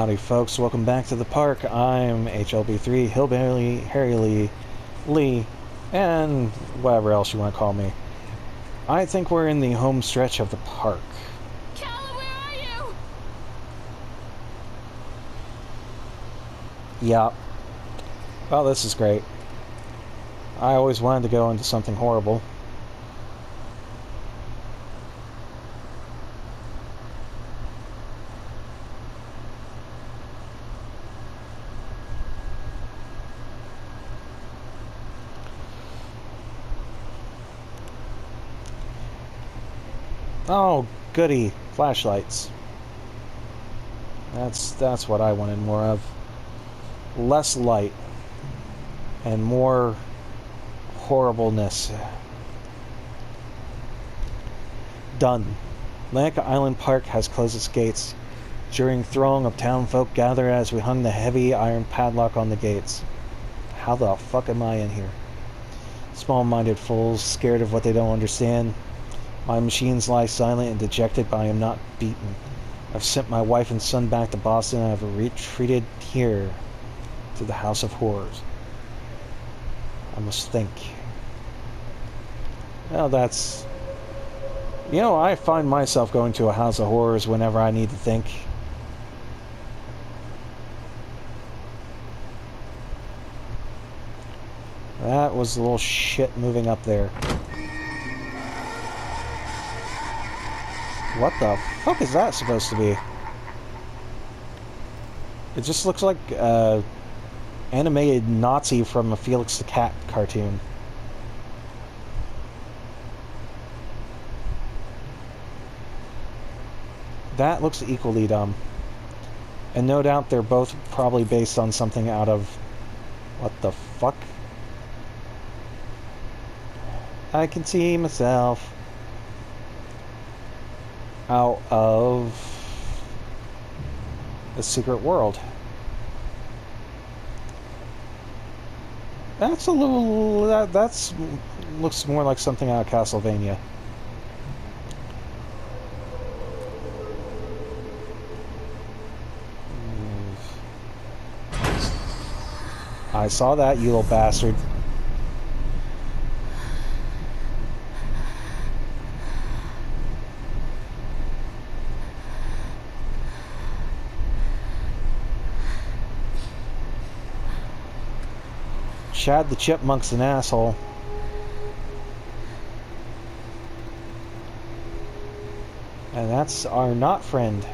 Howdy folks, welcome back to the park. I'm HLBIII, Hillbilly, Harry Lee, and whatever else you want to call me. I think we're in the home stretch of the park. Calla, where are you? Yup. Oh, this is great. I always wanted to go into something horrible. Oh, goody. Flashlights. That's what I wanted more of. Less light. And more horribleness. Done. Atlantic Island Park has closed its gates. Jeering throng of town folk gather as we hung the heavy iron padlock on the gates. How the fuck am I in here? Small-minded fools, scared of what they don't understand. My machines lie silent and dejected, but I am not beaten. I've sent my wife and son back to Boston, and I have retreated here to the House of Horrors. I must think. Well, that's... You know, I find myself going to a House of Horrors whenever I need to think. That was a little shit moving up there. What the fuck is that supposed to be? It just looks like animated Nazi from a Felix the Cat cartoon. That looks equally dumb. And no doubt they're both probably based on something out of... What the fuck? I can see myself out of The Secret World. That's a little... That's looks more like something out of Castlevania. I saw that, you little bastard. Chad the Chipmunk's an asshole. And that's our not friend.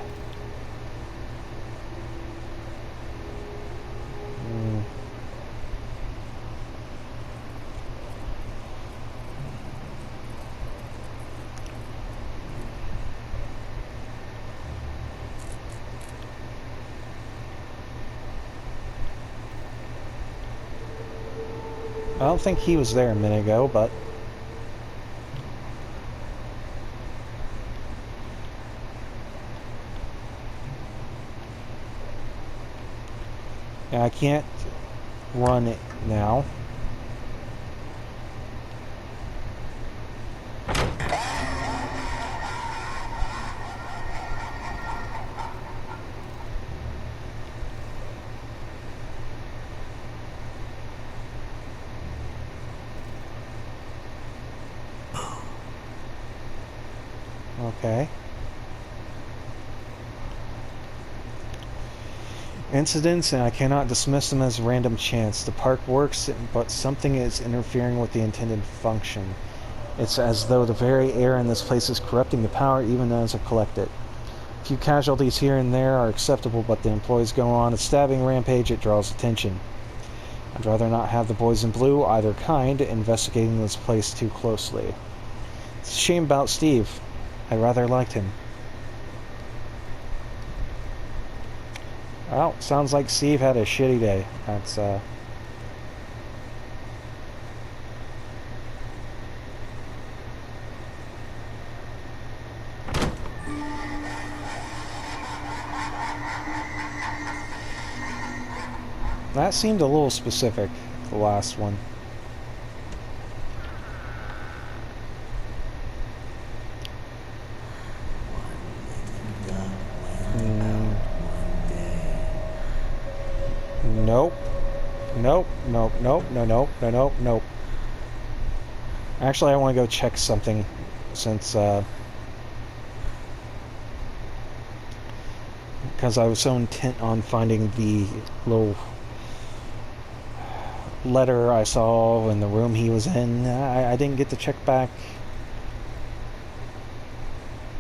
I don't think he was there a minute ago, but... Yeah, I can't run it now. Okay. Incidents, and I cannot dismiss them as random chance. The park works, but something is interfering with the intended function. It's as though the very air in this place is corrupting the power even as it collect it. A few casualties here and there are acceptable, but the employees go on a stabbing rampage. It draws attention. I'd rather not have the boys in blue, either kind, investigating this place too closely. It's a shame about Steve. I rather liked him. Well, sounds like Steve had a shitty day. That's, That seemed a little specific, the last one. Nope, nope, nope, no, nope, no, nope, nope. Actually, I want to go check something since, because I was so intent on finding the little letter I saw in the room he was in. I didn't get to check back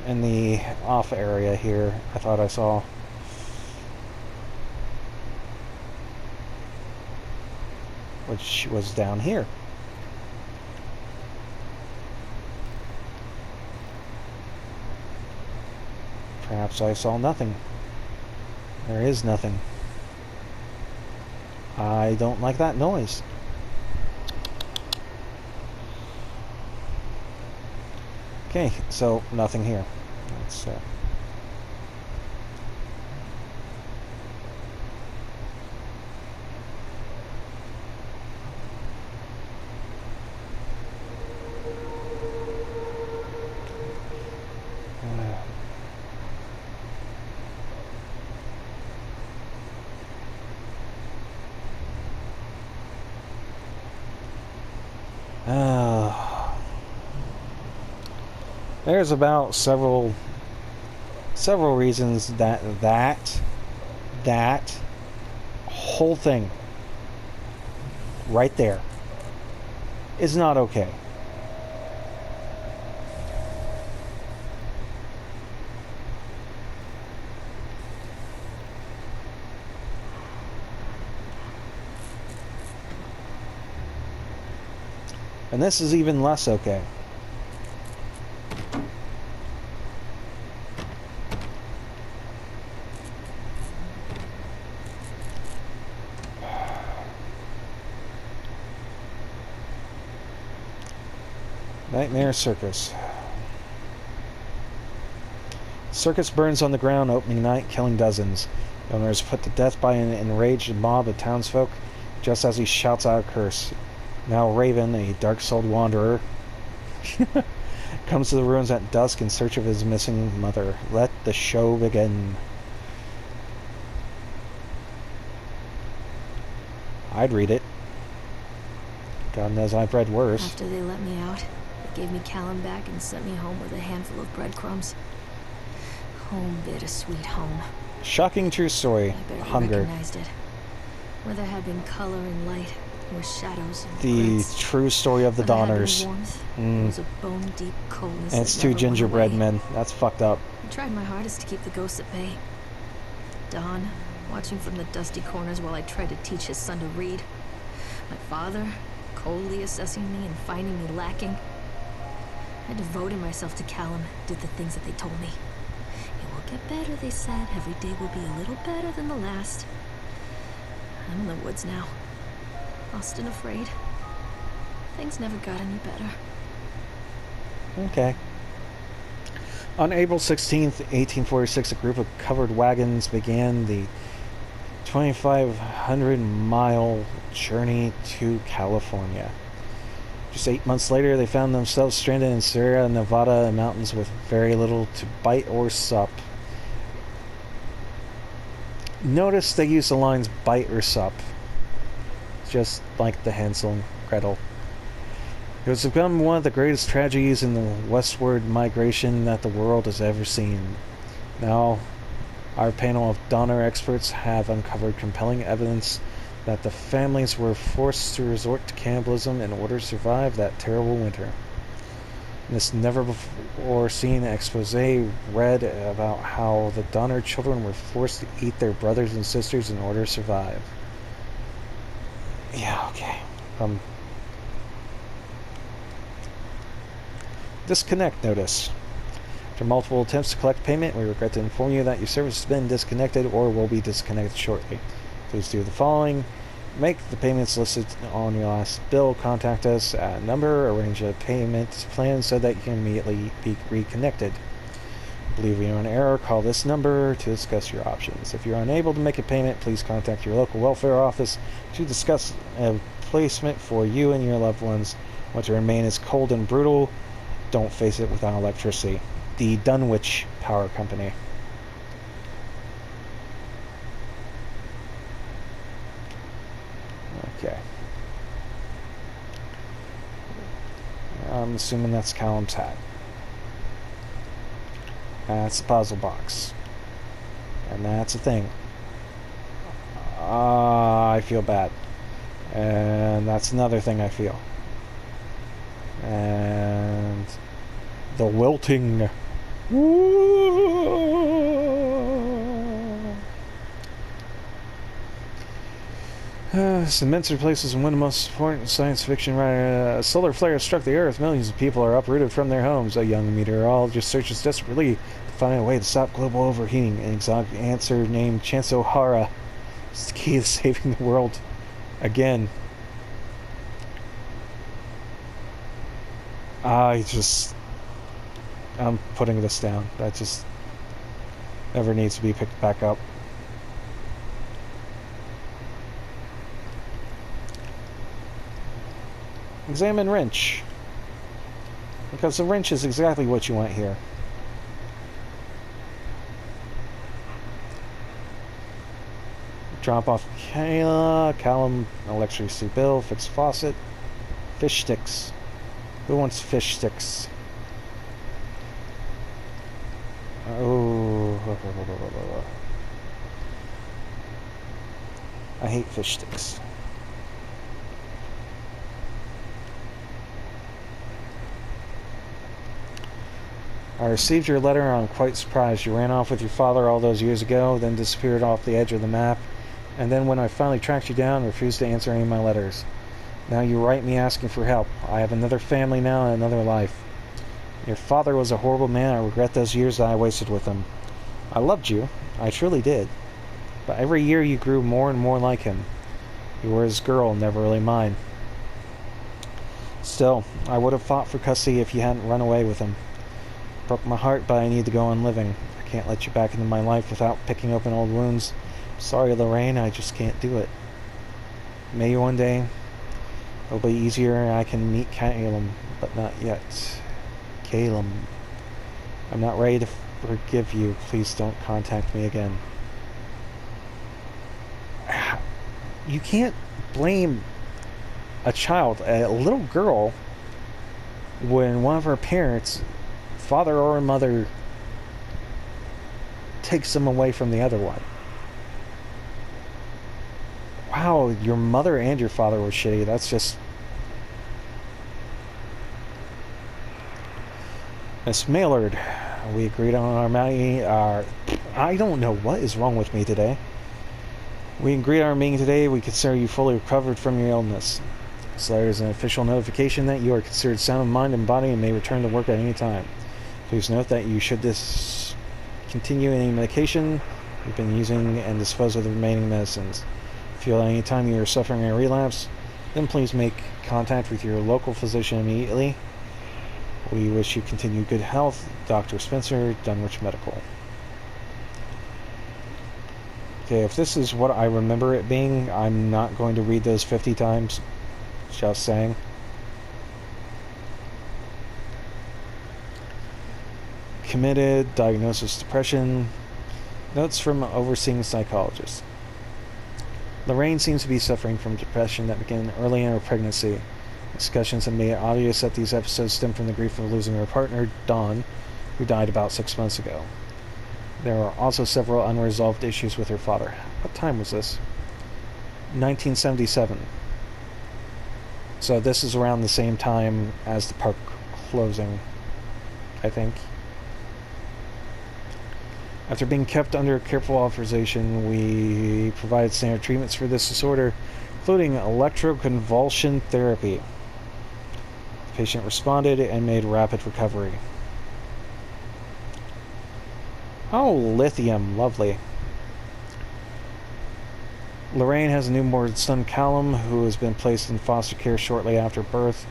in the off area here. I thought I saw. Which was down here. Perhaps I saw nothing. There is nothing. I don't like that noise. Okay, so nothing here. Let's there's about several reasons that whole thing right there is not okay. And this is even less okay. Nightmare Circus. Circus burns on the ground opening night, killing dozens. The owner is put to death by an enraged mob of townsfolk just as he shouts out a curse. Now Raven, a dark-souled wanderer, comes to the ruins at dusk in search of his missing mother. Let the show begin. I'd read it. God knows I've read worse. After they let me out, they gave me Callum back and sent me home with a handful of breadcrumbs. Home, bittersweet home. Shocking true story. I barely Hunger. recognized it. Where there had been color and light, there were shadows and The glints. true story of the Where there had been Donners. warmth, there was a bone-deep coldness And it's that two never went gingerbread away. men. That's fucked up. I tried my hardest to keep the ghosts at bay. Don, watching from the dusty corners while I tried to teach his son to read. My father, coldly assessing me and finding me lacking. I devoted myself to Callum, did the things that they told me. It will get better, they said. Every day will be a little better than the last. I'm in the woods now. Lost and afraid. Things never got any better. Okay. On April 16th, 1846, a group of covered wagons began the 2,500-mile journey to California. Just 8 months later, they found themselves stranded in Sierra Nevada mountains with very little to bite or sup. Notice they use the lines bite or sup, just like the Hansel and Gretel. It has become one of the greatest tragedies in the westward migration that the world has ever seen. Now, our panel of Donner experts have uncovered compelling evidence that the families were forced to resort to cannibalism in order to survive that terrible winter. In this never-before-seen expose read about how the Donner children were forced to eat their brothers and sisters in order to survive. Yeah, okay. Disconnect notice. After multiple attempts to collect payment, we regret to inform you that your service has been disconnected or will be disconnected shortly. Please do the following. Make the payments listed on your last bill. Contact us at a number. Arrange a payment plan so that you can immediately be reconnected. Believe you're in error, call this number to discuss your options. If you're unable to make a payment, please contact your local welfare office to discuss a placement for you and your loved ones. Want to remain as cold and brutal? Don't face it without electricity. The Dunwich Power Company. I'm assuming that's Callum's hat. That's a puzzle box. And that's a thing. I feel bad. And that's another thing I feel. And the wilting. Cements replaces one of the most important science fiction writer. A solar flare struck the Earth. Millions of people are uprooted from their homes. A young meteorologist searches desperately to find a way to stop global overheating. An exotic answer named Chance O'Hara is the key to saving the world again. I'm putting this down. That just never needs to be picked back up. Examine wrench. Because the wrench is exactly what you want here. Drop off Kayla, Callum, electricity bill, fix faucet, fish sticks. Who wants fish sticks? Oh. I hate fish sticks. I received your letter and I'm quite surprised. You ran off with your father all those years ago, then disappeared off the edge of the map, and then when I finally tracked you down, refused to answer any of my letters. Now you write me asking for help. I have another family now and another life. Your father was a horrible man. I regret those years that I wasted with him. I loved you. I truly did. But every year you grew more and more like him. You were his girl, never really mine. Still, I would have fought for custody if you hadn't run away with him. Broke my heart, but I need to go on living. I can't let you back into my life without picking open old wounds. Sorry, Lorraine, I just can't do it. Maybe one day it'll be easier and I can meet Calum, but not yet. Calum. I'm not ready to forgive you. Please don't contact me again. You can't blame a child, a little girl, when one of her parents, father or mother, takes them away from the other one. Wow, your mother and your father were shitty. That's just... Miss Maillard, we agreed on our meeting. I don't know what is wrong with me today. We agreed on our meeting today. We consider you fully recovered from your illness. This letter is an official notification that you are considered sound of mind and body and may return to work at any time. Please note that you should discontinue any medication you've been using and dispose of the remaining medicines. If you feel any time you are suffering a relapse, then please make contact with your local physician immediately. We wish you continued good health. Dr. Spencer, Dunwich Medical. Okay, if this is what I remember it being, I'm not going to read those 50 times. Just saying. Committed, diagnosis depression. Notes from overseeing psychologist. Lorraine seems to be suffering from depression that began early in her pregnancy. Discussions have made it obvious that these episodes stem from the grief of losing her partner, Dawn, who died about 6 months ago. There are also several unresolved issues with her father. What time was this? 1977. So this is around the same time as the park closing, I think. After being kept under careful observation, we provided standard treatments for this disorder, including electroconvulsion therapy. The patient responded and made rapid recovery. Oh, lithium. Lovely. Lorraine has a newborn son, Callum, who has been placed in foster care shortly after birth,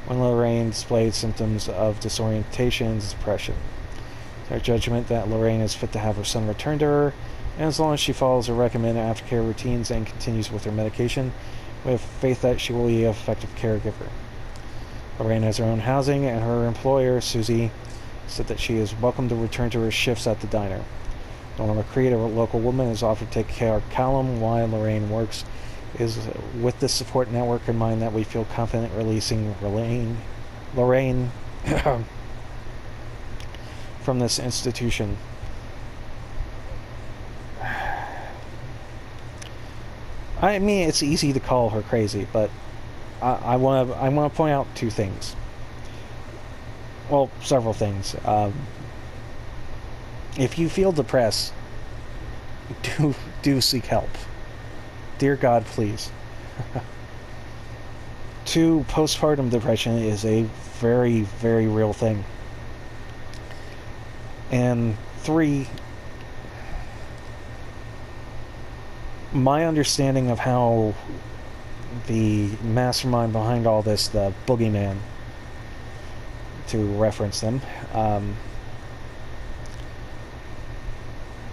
when Lorraine displayed symptoms of disorientation and depression. It's our judgment that Lorraine is fit to have her son returned to her, and as long as she follows her recommended aftercare routines and continues with her medication, we have faith that she will be an effective caregiver. Lorraine has her own housing, and her employer, Susie, said that she is welcome to return to her shifts at the diner. Norma Creed, a local woman, is offered to take care of Callum while Lorraine works. It is with this support network in mind that we feel confident releasing Lorraine Lorraine from this institution. I mean, it's easy to call her crazy, but I want to point out two things. Well, several things. If you feel depressed, do seek help. Dear God, please. 2, postpartum depression is a very, very real thing. And 3, my understanding of how the mastermind behind all this, the boogeyman, to reference them,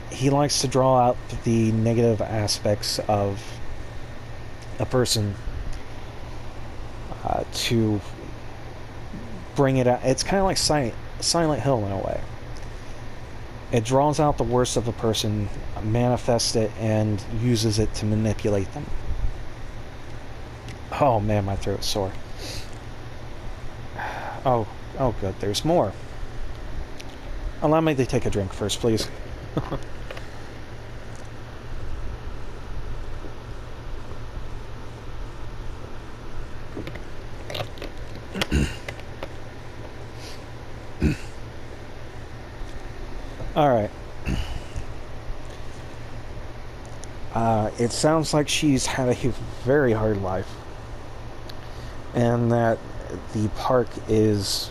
he likes to draw out the negative aspects of a person to bring it out. It's kind of like Silent Hill in a way. It draws out the worst of a person, manifests it, and uses it to manipulate them. Oh man, my throat's sore. Oh good, there's more. Allow me to take a drink first, please. Alright. It sounds like she's had a very hard life. And that the park is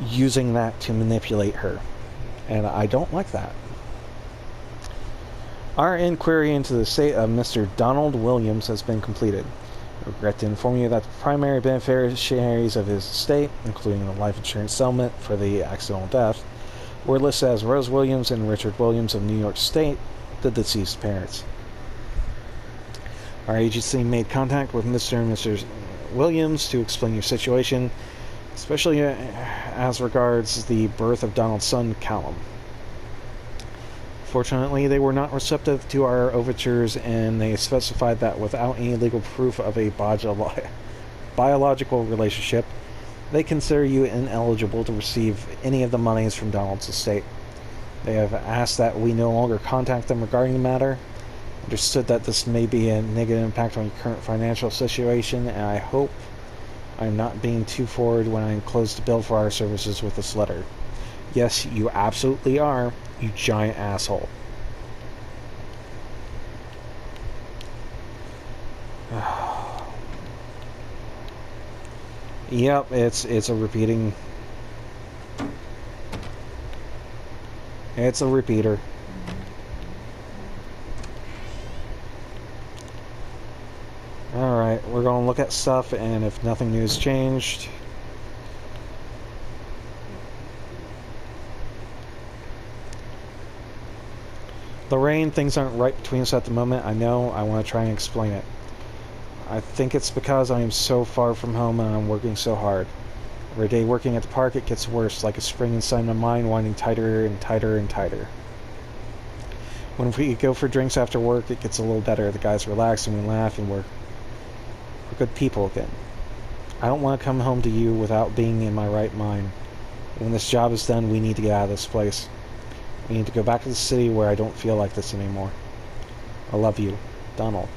using that to manipulate her. And I don't like that. Our inquiry into the state of Mr. Donald Williams has been completed. I regret to inform you that the primary beneficiaries of his estate, including the life insurance settlement for the accidental death, were listed as Rose Williams and Richard Williams of New York State, the deceased parents. Our agency made contact with Mr. and Mrs. Williams to explain your situation, especially as regards the birth of Donald's son, Callum. Fortunately, they were not receptive to our overtures, and they specified that without any legal proof of a biological relationship, they consider you ineligible to receive any of the monies from Donald's estate. They have asked that we no longer contact them regarding the matter. Understood that this may be a negative impact on your current financial situation, and I hope I'm not being too forward when I enclose the bill for our services with this letter. Yes, you absolutely are, you giant asshole. Yep, it's a repeating. It's a repeater. Alright, we're going to look at stuff, and if nothing new has changed... Lorraine, things aren't right between us at the moment. I know. I want to try and explain it. I think it's because I am so far from home and I'm working so hard. Every day working at the park, it gets worse, like a spring inside my mind winding tighter and tighter and tighter. When we go for drinks after work, it gets a little better. The guys relax and we laugh and we're good people again. I don't want to come home to you without being in my right mind. When this job is done, we need to get out of this place. We need to go back to the city where I don't feel like this anymore. I love you, Donald.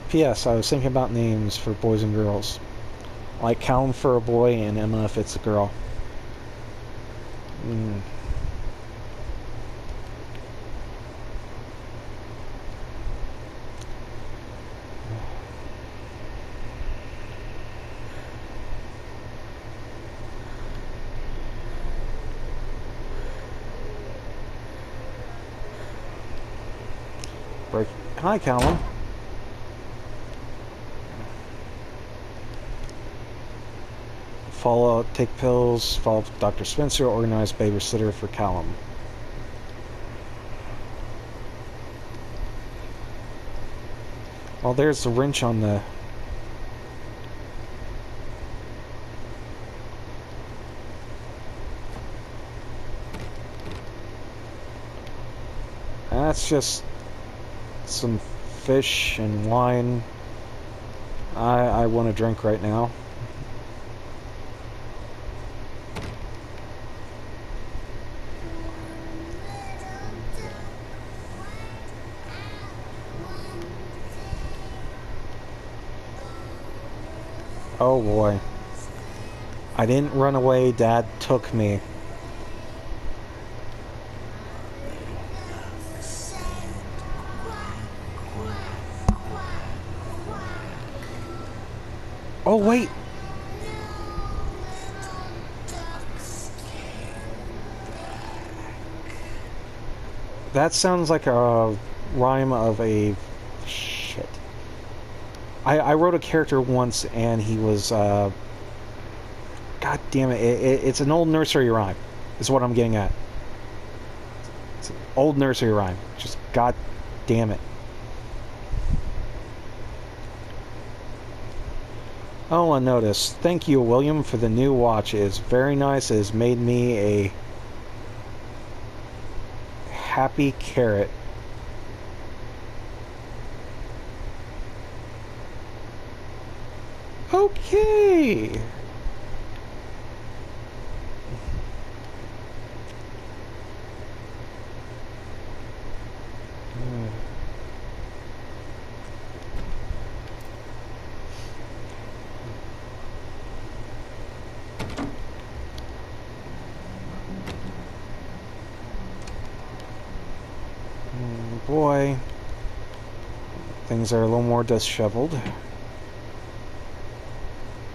P.S. I was thinking about names for boys and girls. Like Callum for a boy and Emma if it's a girl. Break. Hi, Callum. Follow, take pills, follow up with Dr. Spencer, organize babysitter for Callum. Well, there's the wrench on the... That's just some fish and wine. I want a drink right now. Oh boy. I didn't run away, Dad took me. Oh wait! That sounds like a rhyme of a... Shit. I wrote a character once and he was, God damn it, it's an old nursery rhyme, is what I'm getting at. It's an old nursery rhyme. Just god damn it. Oh, and notice. Thank you, William, for the new watch. It is very nice. It has made me a happy carrot. Okay. Boy, things are a little more disheveled.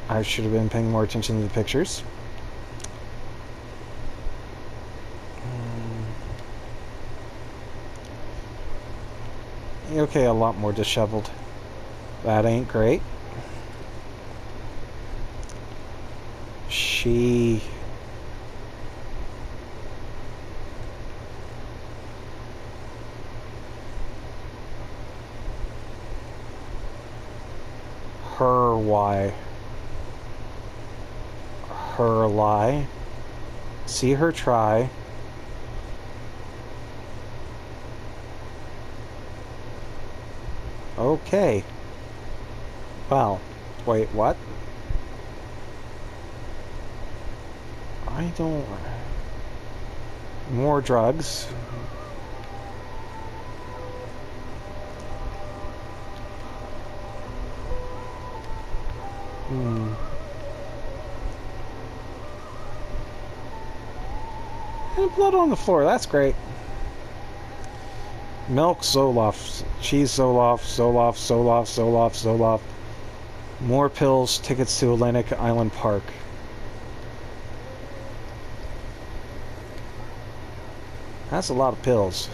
I should have been paying more attention to the pictures. Okay, a lot more disheveled. That ain't great. She... Her why? Her lie? See her try. Okay. Well, wait, what? I don't... More drugs. And blood on the floor, that's great. Milk, Zoloft. Cheese, Zoloft, Zoloft, Zoloft, Zoloft, Zoloft. More pills, tickets to Atlantic Island Park. That's a lot of pills.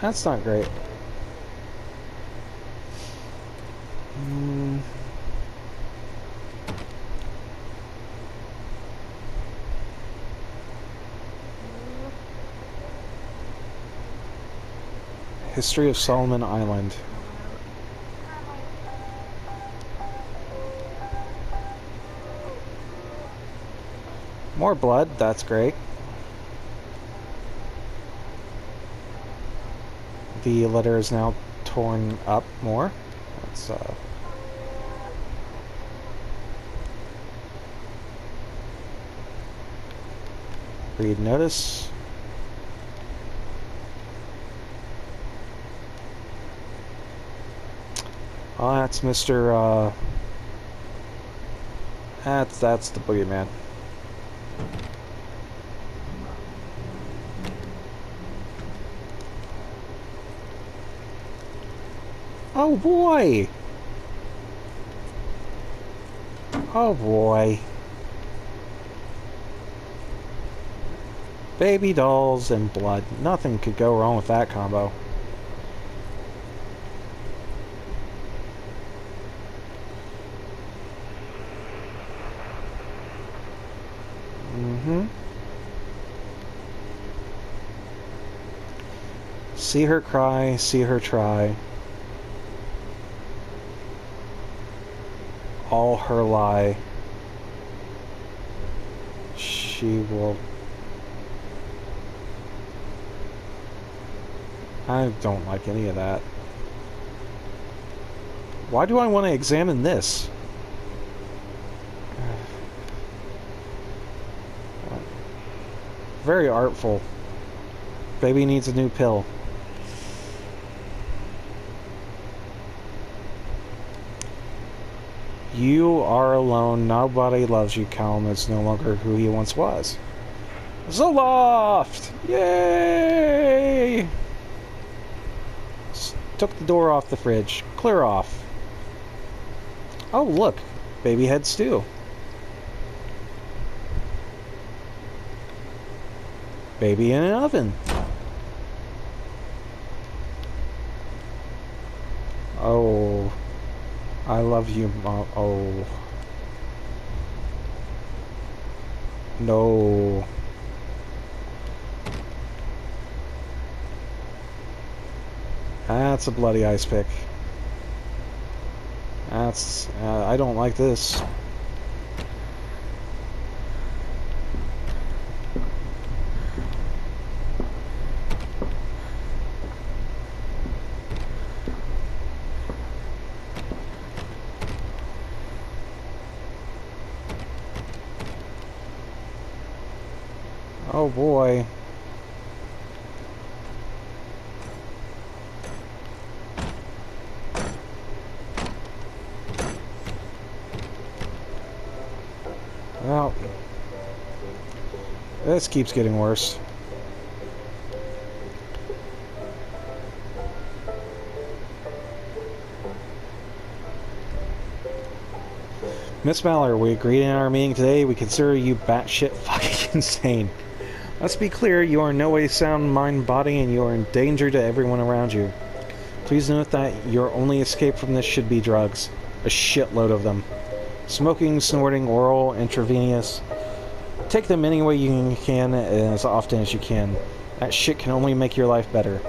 That's not great. History of Solomon Island. More blood, that's great. The letter is now torn up more. Let's read notice. Oh, that's Mr. That's the boogeyman. Oh boy! Oh boy. Baby dolls and blood. Nothing could go wrong with that combo. See her cry, see her try. All her lie. She will... I don't like any of that. Why do I want to examine this? Very artful. Baby needs a new pill. You are alone. Nobody loves you. Callum is no longer who he once was. Zoloft! Yay! Took the door off the fridge. Clear off. Oh, look. Baby head stew. Baby in an oven. Oh. I love you, Mom. Oh. No. That's a bloody ice pick. That's... I don't like this. Oh boy. Well, this keeps getting worse. Miss Mallory, we agreed in our meeting today. We consider you batshit fucking insane. Let's be clear, you are in no way sound mind, body, and you are in danger to everyone around you. Please note that your only escape from this should be drugs. A shitload of them. Smoking, snorting, oral, intravenous. Take them any way you can and as often as you can. That shit can only make your life better.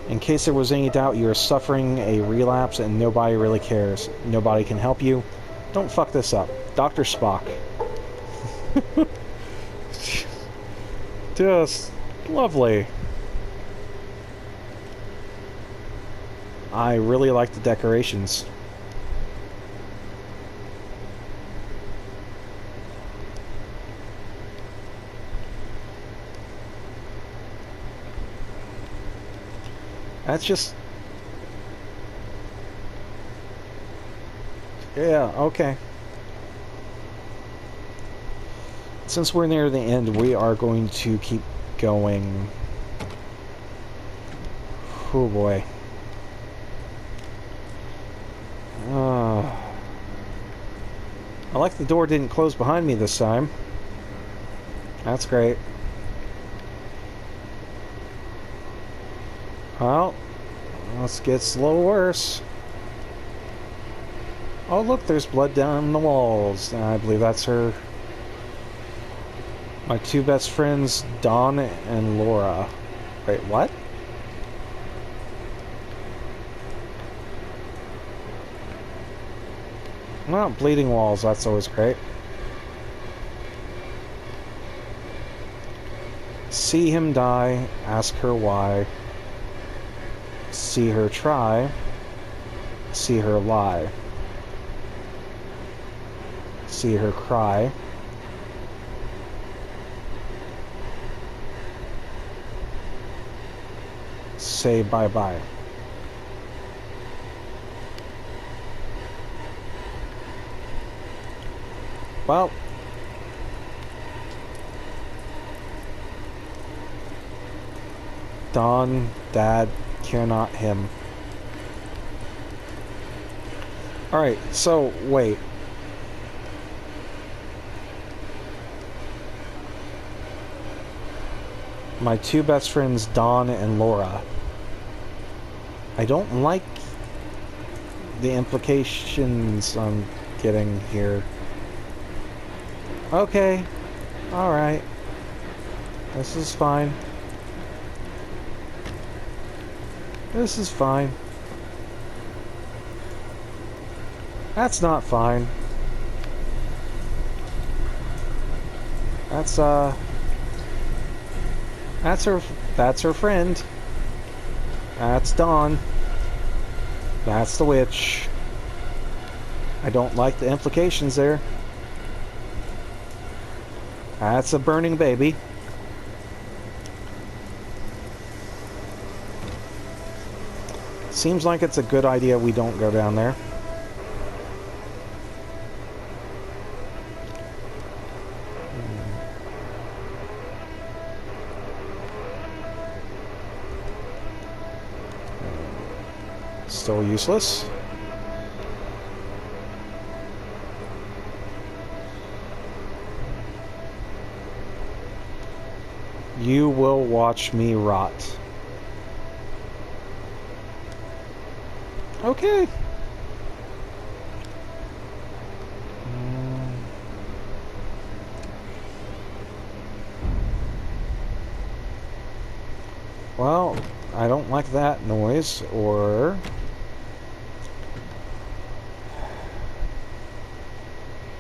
In case there was any doubt, you are suffering a relapse and nobody really cares. Nobody can help you. Don't fuck this up. Dr. Spock. Just lovely. I really like the decorations. That's just... Yeah, okay. Since we're near the end, we are going to keep going. Oh boy. I like the door didn't close behind me this time. That's great. Well, this gets a little worse. Oh look, there's blood down the walls. I believe that's her. My two best friends, Dawn and Laura. Wait, what? Well, bleeding walls, that's always great. See him die, ask her why. See her try, see her lie. See her cry. Say bye-bye. Well, Dawn, Dad, cannot him. Alright, so, wait. My two best friends, Dawn and Laura. I don't like the implications I'm getting here. Okay. Alright. This is fine. This is fine. That's not fine. That's her friend. That's Dawn. That's the witch. I don't like the implications there. That's a burning baby. Seems like it's a good idea we don't go down there. Still useless. You will watch me rot. Okay. Well, I don't like that noise, or...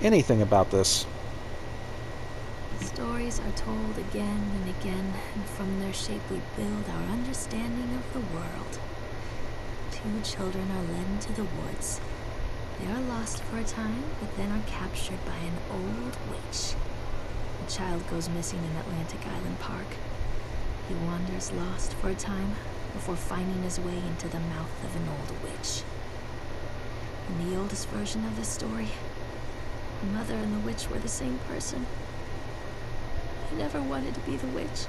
anything about this. Stories are told again and again, and from their shape we build our understanding of the world. Two children are led into the woods. They are lost for a time, but then are captured by an old witch. The child goes missing in Atlantic Island Park. He wanders lost for a time before finding his way into the mouth of an old witch. In the oldest version of this story, the mother and the witch were the same person. I never wanted to be the witch,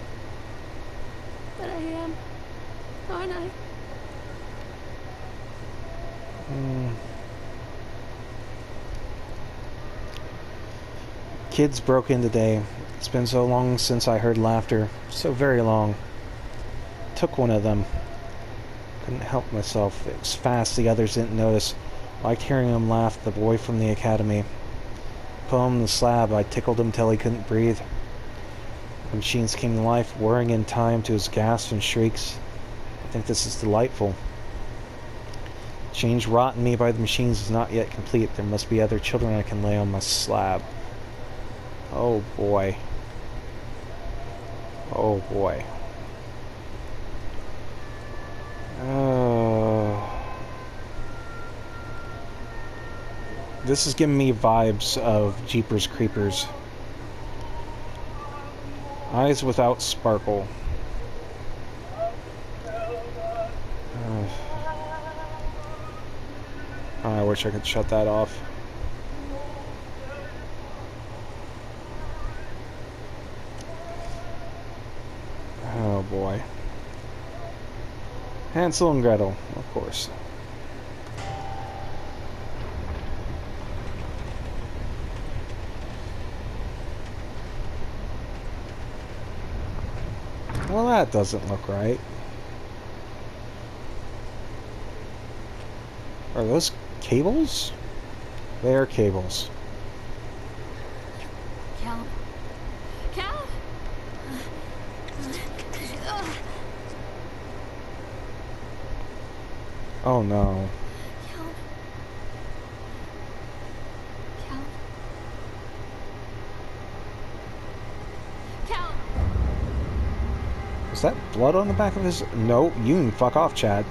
but I am, aren't I? Kids broke in today. It's been so long since I heard laughter. So very long. Took one of them. Couldn't help myself. It was fast, the others didn't notice. Liked hearing him laugh, the boy from the academy. Put him on the slab, I tickled him till he couldn't breathe. The machines came to life, whirring in time to his gasps and shrieks. I think this is delightful. Change wrought in me by the machines is not yet complete. There must be other children I can lay on my slab. Oh boy. Oh boy. This is giving me vibes of Jeepers Creepers. Eyes without sparkle. I wish I could shut that off. Oh boy. Hansel and Gretel, of course. Well, that doesn't look right. Are those cables? They are cables. Cal? Cal? Oh no. Cal? Cal? Cal? Is that blood on the back of his... No, you can fuck off, Chad.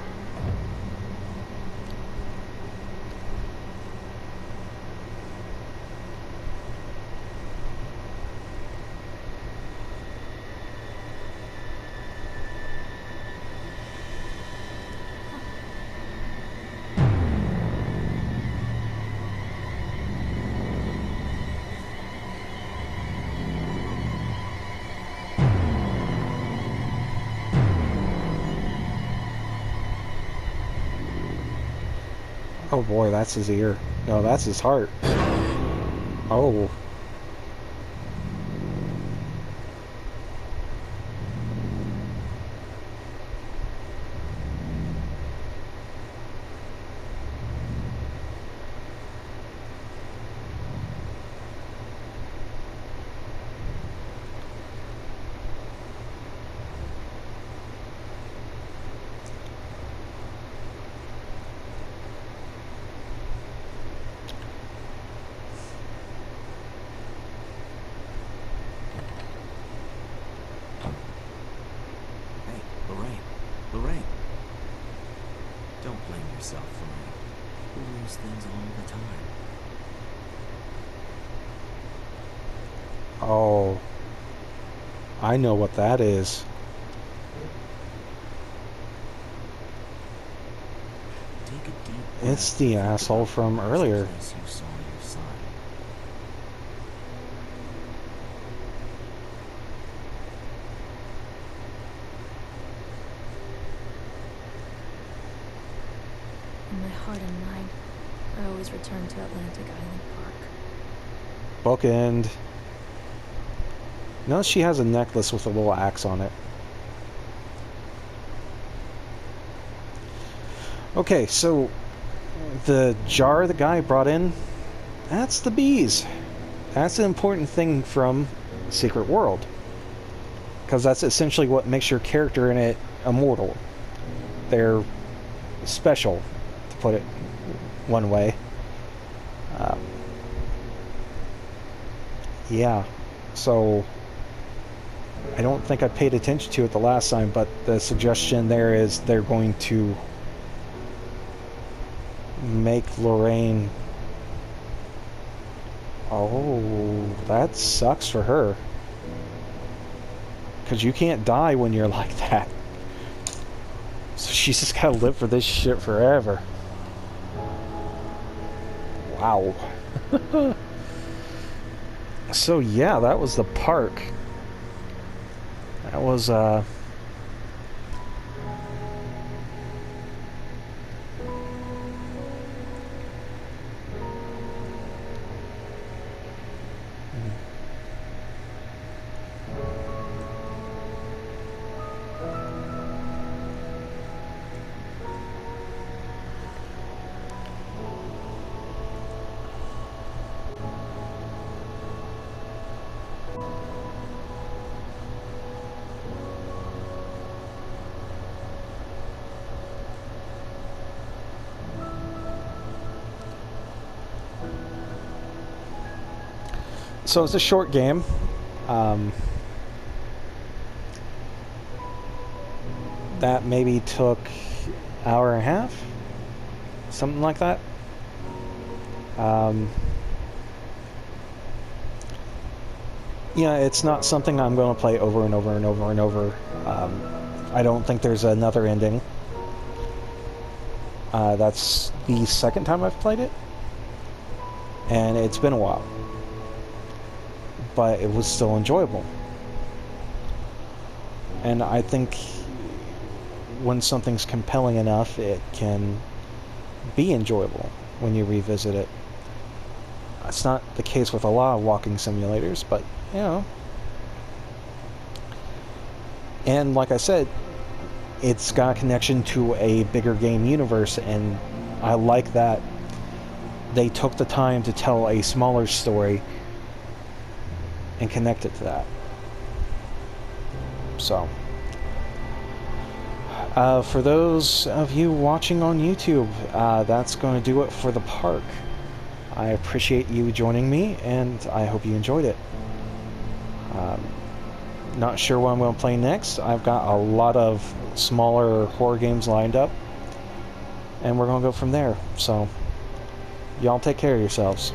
Oh boy, that's his ear. No, that's his heart. Oh. Lorraine. Don't blame yourself for me. We lose things all the time. Oh. I know what that is. Take a deep breath. It's the asshole from earlier. Place you saw your son. heart and mind, I always return to Atlantic Island Park. Bookend. Notice she has a necklace with a little axe on it. Okay, so the jar the guy brought in, that's the bees. That's an important thing from Secret World. Because that's essentially what makes your character in it immortal. They're special, to put it one way. Yeah, so I don't think I paid attention to it the last time, but the suggestion there is they're going to make Lorraine... Oh, that sucks for her. Because you can't die when you're like that. So she's just gotta live for this shit forever. Wow. So yeah, that was the park. That was so it's a short game. That maybe took an hour and a half, something like that. Yeah, it's not something I'm going to play over and over and over and over. I don't think there's another ending. That's the second time I've played it, and it's been a while. But it was still enjoyable. And I think when something's compelling enough, it can be enjoyable when you revisit it. It's not the case with a lot of walking simulators, but, you know. And like I said, it's got a connection to a bigger game universe, and I like that they took the time to tell a smaller story and connect it to that. So, for those of you watching on YouTube, that's going to do it for the park. I appreciate you joining me, and I hope you enjoyed it. Not sure what I'm going to play next. I've got a lot of smaller horror games lined up, and we're going to go from there. So, y'all take care of yourselves.